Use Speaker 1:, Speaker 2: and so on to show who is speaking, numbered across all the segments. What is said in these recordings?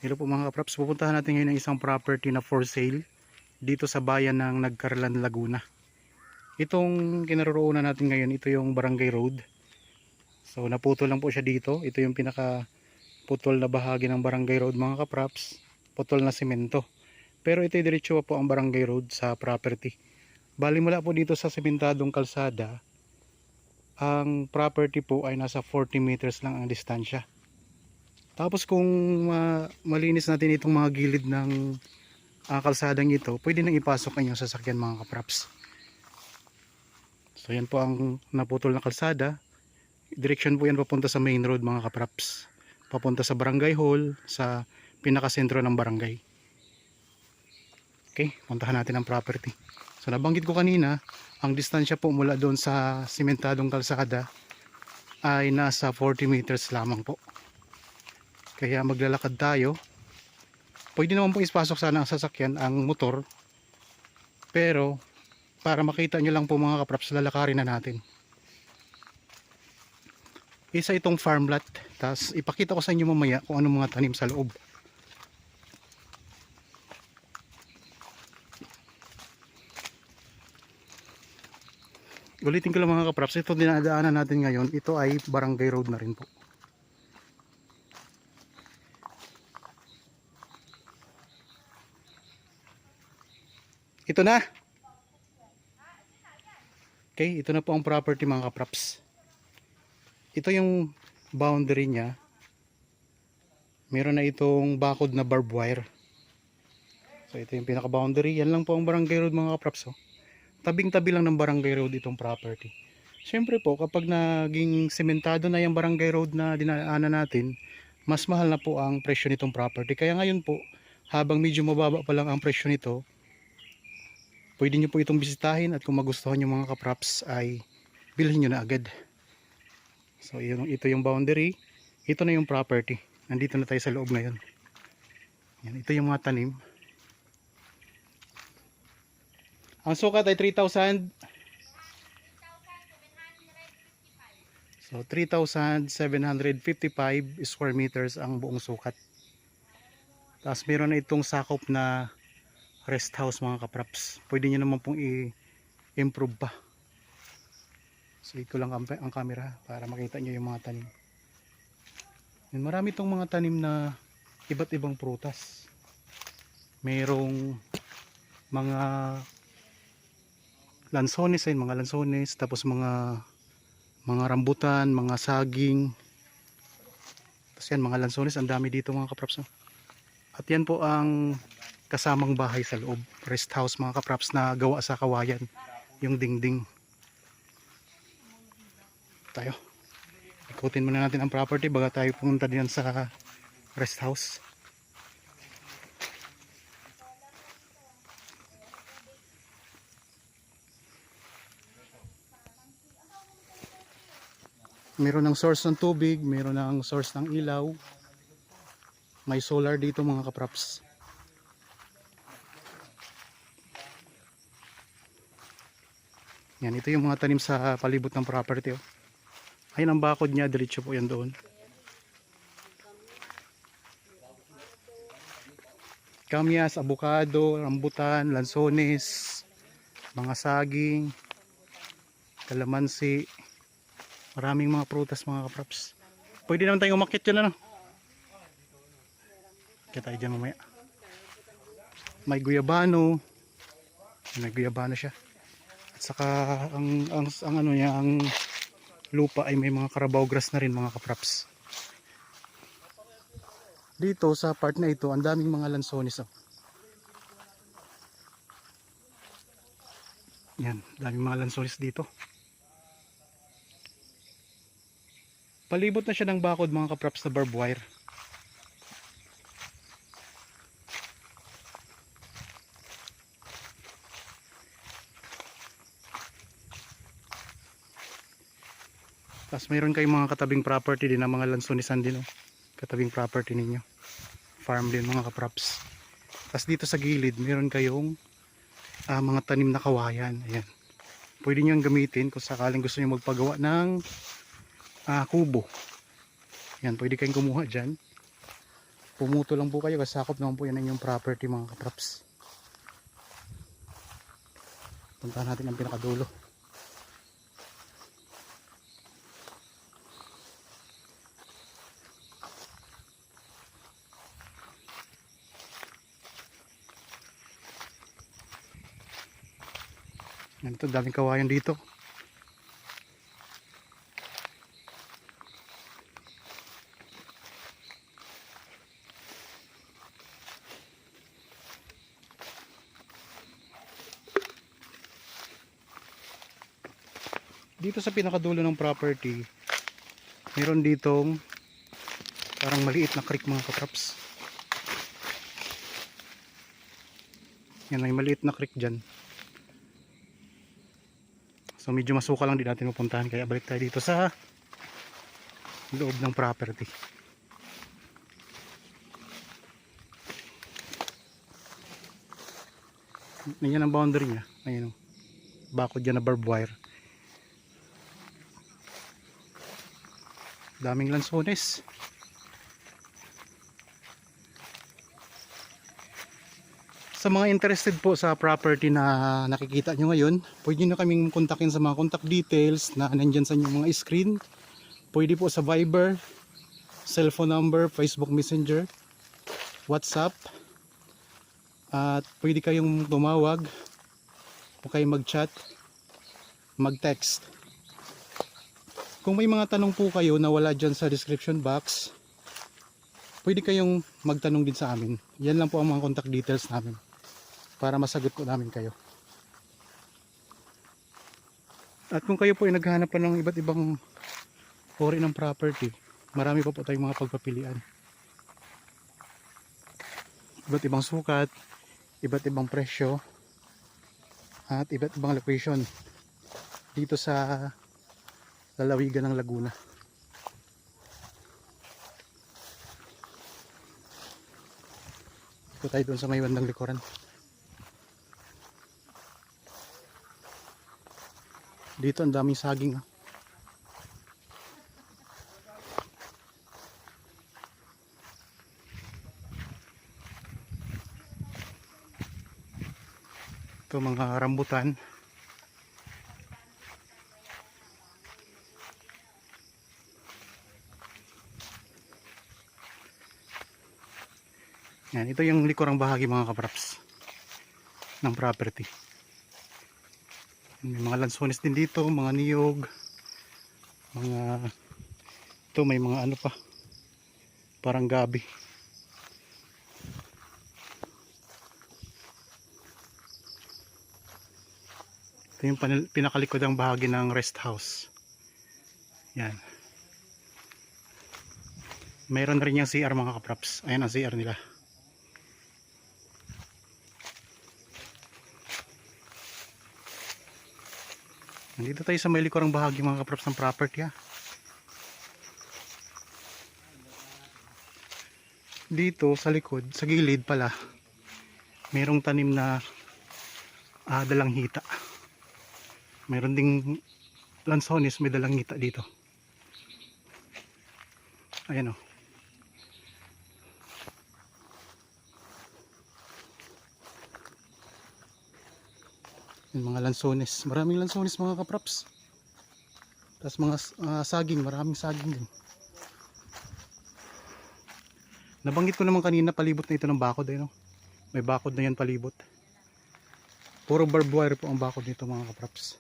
Speaker 1: Hello po mga kapraps, pupuntahan natin ngayon ng isang property na for sale dito sa bayan ng Nagcarlan, Laguna. Itong kinaroroonan natin ngayon, ito yung Barangay Road. So naputol lang po siya dito. Ito yung pinaka putol na bahagi ng Barangay Road mga kapraps. Putol na semento. Pero ito diretso po ang Barangay Road sa property. Bali mula po dito sa sementadong kalsada, ang property po ay nasa 40 meters lang ang distansya. Tapos kung malinis natin itong mga gilid ng kalsadang ito, pwede nang ipasok ang inyong sasakyan mga kapraps. So yan po ang naputol na kalsada. Direksyon po yan papunta sa main road mga kapraps. Papunta sa barangay hall, sa pinakasentro ng barangay. Okay, puntahan natin ang property. So nabanggit ko kanina, ang distansya po mula doon sa simentadong kalsada ay nasa 40 meters lamang po. Kaya maglalakad tayo. Pwede naman po ispasok sana ang sasakyan, ang motor. Pero para makita nyo lang po mga kapraps, lalakarin na natin. Isa itong farm lot. Tapos ipakita ko sa inyo mamaya kung anong mga tanim sa loob. Ulitin ko lang mga kapraps, ito dinadaanan natin ngayon, ito ay barangay road na rin po. Ito na. Okay, ito na po ang property mga kapraps. Ito yung boundary niya. Meron na itong bakod na barbed wire. So ito yung pinaka boundary. Yan lang po ang barangay road mga kapraps. Oh. Tabing-tabi lang ng barangay road itong property. Siyempre po kapag naging sementado na yung barangay road na dinaanan natin, mas mahal na po ang presyo nitong property. Kaya ngayon po, habang medyo mababa pa lang ang presyo nito, pwede nyo po itong bisitahin at kung magustuhan nyo mga kapraps ay bilhin nyo na agad. So ito yung boundary, ito na yung property. Nandito na tayo sa loob ngayon. Yan, ito yung mga tanim. Ang sukat ay 3,000. So 3,755 square meters ang buong sukat. Tapos meron na itong sakop na rest house mga kapraps. Pwede nyo naman pong i-improve pa. So ito lang ang camera para makita nyo yung mga tanim. And marami itong mga tanim na iba't ibang prutas. Merong mga lansones, mga lansones, tapos mga rambutan, mga saging. Tapos yan mga lansones, ang dami dito mga kapraps. At yan po ang kasamang bahay sa loob, rest house mga kapraps na gawa sa kawayan, yung dingding. Tayo ikutin muna natin ang property baga tayo pumunta din sa rest house. Meron ng source ng tubig, meron ng source ng ilaw, may solar dito mga kapraps. Yan, ito yung mga tanim sa palibot ng property. Oh. Ayun ang bakod niya, diretso po yan doon. Kamyas, avocado, rambutan, lansones, mga saging, kalamansi, maraming mga prutas mga kapraps. Pwede naman tayong umakyat dyan ano. Kaya tayo dyan mamaya. May guyabano. May guyabano siya. Saka ang ano niya, ang lupa ay may mga carabao grass na rin mga kapraps. Dito sa part na ito, ang daming mga lansones. Oh. Yan, daming mga lansones dito. Palibot na siya ng bakod mga kapraps na barbed wire. Tapos mayroon kayong mga katabing property din na mga lansonisan din. Oh. Katabing property ninyo. Farm din mga kapraps. Tapos dito sa gilid mayroon kayong mga tanim na kawayan. Ayan. Pwede nyo gamitin kung sakaling gusto nyo magpagawa ng kubo. Ayan, pwede kayong kumuha dyan. Pumuto lang po kayo kasi sakop naman po yan ang inyong property mga katraps. Puntahan natin ang pinakadulo. Ganito, daming kawayan dito. Dito sa pinakadulo ng property, meron ditong parang maliit na creek mga katraps. Yan, may maliit na creek dyan. So medyo masuka lang din natin pupuntahan, kaya balik tayo dito sa loob ng property. Yan ang boundary niya. Ayun, bakod dyan na barbed wire. Daming lansones. Sa mga interested po sa property na nakikita nyo ngayon, pwede nyo kaming kontakin sa mga contact details na nandyan sa inyong mga screen. Pwede po sa Viber, cellphone number, Facebook Messenger, WhatsApp. At pwede kayong tumawag o kayong mag-chat, mag-text. Kung may mga tanong po kayo na wala dyan sa description box, pwede kayong magtanong din sa amin. Yan lang po ang mga contact details namin para masagot po namin kayo. At kung kayo po ay naghahanap pa ng iba't ibang uri ng property, marami pa po tayong mga pagpapilian. Iba't ibang sukat, iba't ibang presyo, at iba't ibang location dito sa lalawigan ng Laguna. Ito tayo doon sa may bandang likuran. Dito ang daming saging. Ito mga rambutan. Yan, ito yung likurang bahagi mga kapraps ng property. May mga lansones din dito, mga niyog, mga ito may mga ano pa, parang gabi. Ito yung pinakalikod ang bahagi ng rest house. Yan. Mayroon na rin yung CR mga kapraps. Ayan ang CR nila. Nandito tayo sa may likurang bahagi mga kapraps ng property ha. Dito sa likod, sa gilid pala, mayroong tanim na dalang hita. Mayroon ding lansones, may dalang hita dito. Ayan o. Yung mga lansones, maraming lansones mga kapraps. Tapos mga saging, maraming saging din. Nabanggit ko naman kanina, palibot na ito ng bakod eh, no? May bakod na yan palibot. Puro barbed wire po ang bakod nito mga kapraps.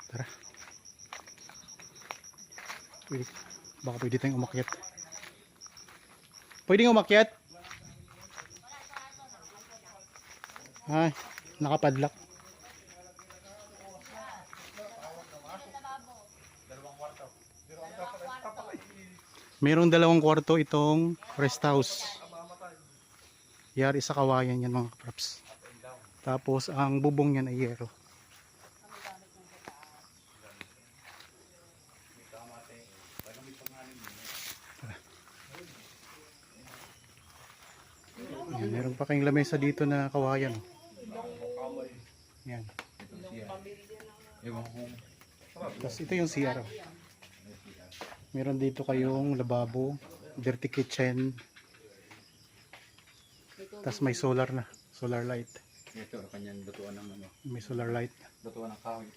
Speaker 1: Tara. Baka pwede tayong umakyat. Pwede nga umakyat? Ay, nakapadlock. Mayroong 2 kwarto itong rest house. Yari sa kawayan yan mga kapraps. Tapos ang bubong yan ay yero. Yan, meron pa kayong lamesa dito na kawayan. Yan. Tapos ito yung CR. Meron dito kayong lababo, dirty kitchen, tas may solar na, solar light.
Speaker 2: Ito, kanyang lutuan ng ano.
Speaker 1: May solar light.
Speaker 2: Lutuan ng kahoy.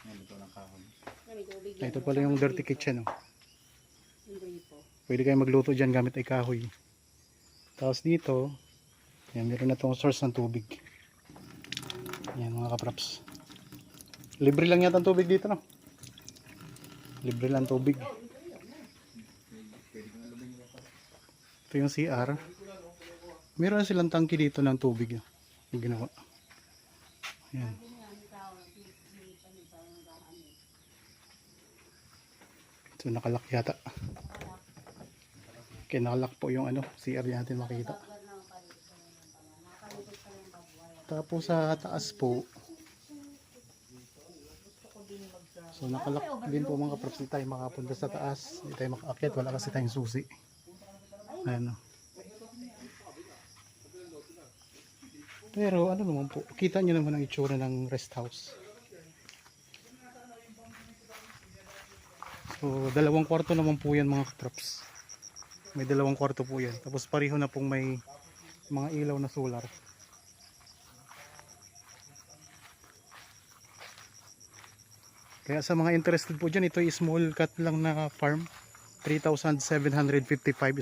Speaker 2: Yan, lutuan ng kahoy.
Speaker 1: Ito pala yung dirty kitchen. Oh. Pwede kayo magluto dyan gamit ay kahoy. Tapos dito, yan, meron na itong source ng tubig. Yan mga kapraps. Libre lang yata ang tubig dito, no? Libre lang tubig. Ito yung CR. Meron na silang tangki dito ng tubig. Yung ginawa. Yan. So nakalak yata. Okay, nakalak po yung ano, CR natin makita. Tapos sa taas po, so nakalak din po mga kapraps, di tayo makapunta sa taas, di tayo makaakyat, wala kasi tayong susi. Ayan. Pero ano naman po, kita nyo naman ang itsura ng rest house. So 2 kwarto naman po yan mga kapraps. May 2 kwarto po yan. Tapos pareho na pong may mga ilaw na solar. Kaya sa mga interested po dyan, ito ay small cut lang na farm. 3,755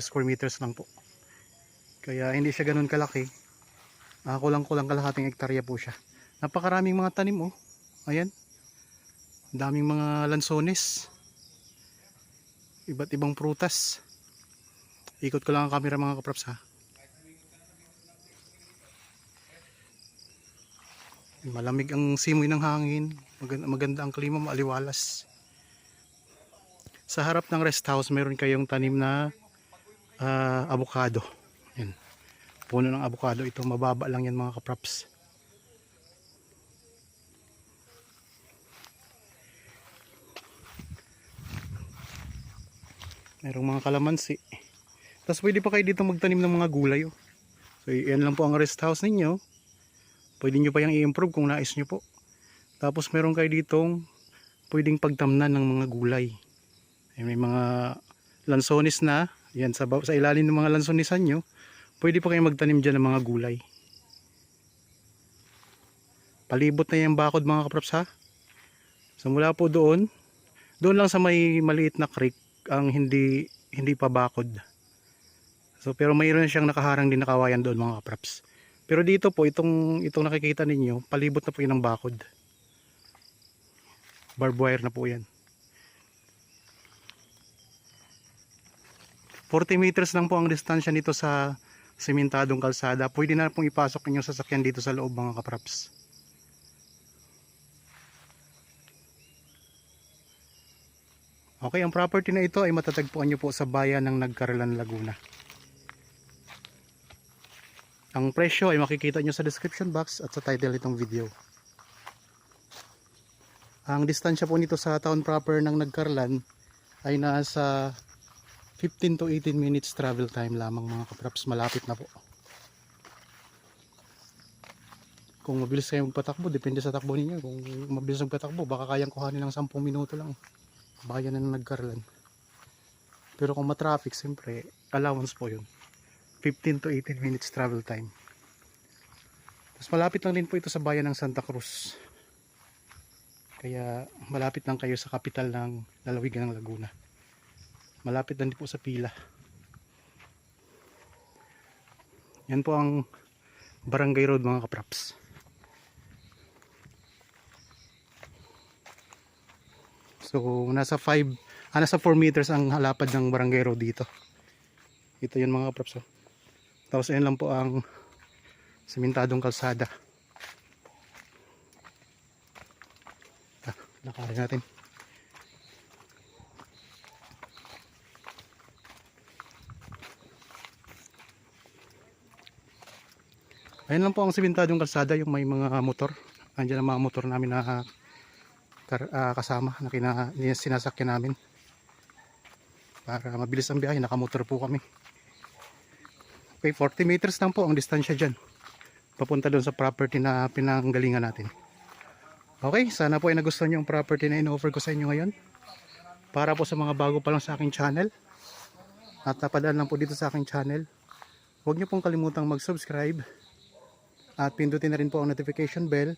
Speaker 1: square meters lang po. Kaya hindi siya ganun kalaki. Kulang-kulang kalahating hektarya po siya. Napakaraming mga tanim oh. Ayan. Daming mga lansones. Iba't ibang prutas. Ikot ko lang ang camera mga kapraps ha. Malamig ang simoy ng hangin. Maganda ang klima, maaliwalas. Sa harap ng rest house meron kayong tanim na avocado. Yan. Puno ng avocado ito, mababa lang yan mga kapraps. Merong mga kalamansi. Tapos pwede pa kayo dito magtanim ng mga gulay oh. So yan lang po ang rest house ninyo. Pwede nyo pa yung i-improve kung nais nyo po. Tapos meron kayo ditong pwedeng pagtamnan ng mga gulay. May mga lansones na. Yan, sa ilalim ng mga lansonisan nyo, pwede pa kayong magtanim dyan ng mga gulay. Palibot na yung bakod mga kapraps ha. So mula po doon lang sa may maliit na creek ang hindi pa bakod. So pero mayroon siyang nakaharang din na kawayan doon mga kapraps. Pero dito po itong nakikita ninyo, palibot na po yun ng bakod. Barbed wire na po yan. 40 meters lang po ang distansya nito sa sementadong kalsada. Pwede na pong ipasok inyong sasakyan dito sa loob mga kapraps. Okay, ang property na ito ay matatagpuan nyo po sa bayan ng Nagcarlan, Laguna. Ang presyo ay makikita nyo sa description box at sa title nitong video. Ang distansya po nito sa town proper ng Nagcarlan ay nasa 15 to 18 minutes travel time lamang mga kapraps. Malapit na po. Kung mabilis kayo magpatakbo, depende sa takbo ninyo. Kung mabilis magpatakbo, baka kayang kuhanin ng 10 minuto lang. Bayan ng Nagcarlan. Pero kung matraffic, siyempre, allowance po yun. 15 to 18 minutes travel time. Tapos malapit lang din po ito sa bayan ng Santa Cruz. Kaya malapit lang kayo sa kapital ng lalawigan ng Laguna. Malapit lang din po sa pila. Yan po ang Barangay Road mga kapraps. So nasa 4 meters ang halapad ng Barangay Road dito. Ito yun mga kapraps. Tapos ayan lang po ang sementadong kalsada. Lakarin natin. Ayan lang po ang sementadong kalsada, yung may mga motor. Andiyan ang mga motor namin na kasama na sinasakyan namin. Para mabilis ang biyahe, nakamotor po kami. Okay, 40 meters lang po ang distansya dyan. Papunta doon sa property na pinanggalingan natin. Okay, sana po ay nagustuhan nyo ang property na in-offer ko sa inyo ngayon. Para po sa mga bago pa lang sa aking channel at napadaan lang po dito sa aking channel, huwag niyo pong kalimutang mag-subscribe at pindutin na rin po ang notification bell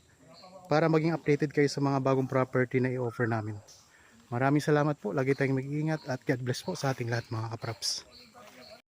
Speaker 1: para maging updated kayo sa mga bagong property na i-offer namin. Maraming salamat po. Lagi tayong mag-iingat at God bless po sa ating lahat mga kapraps.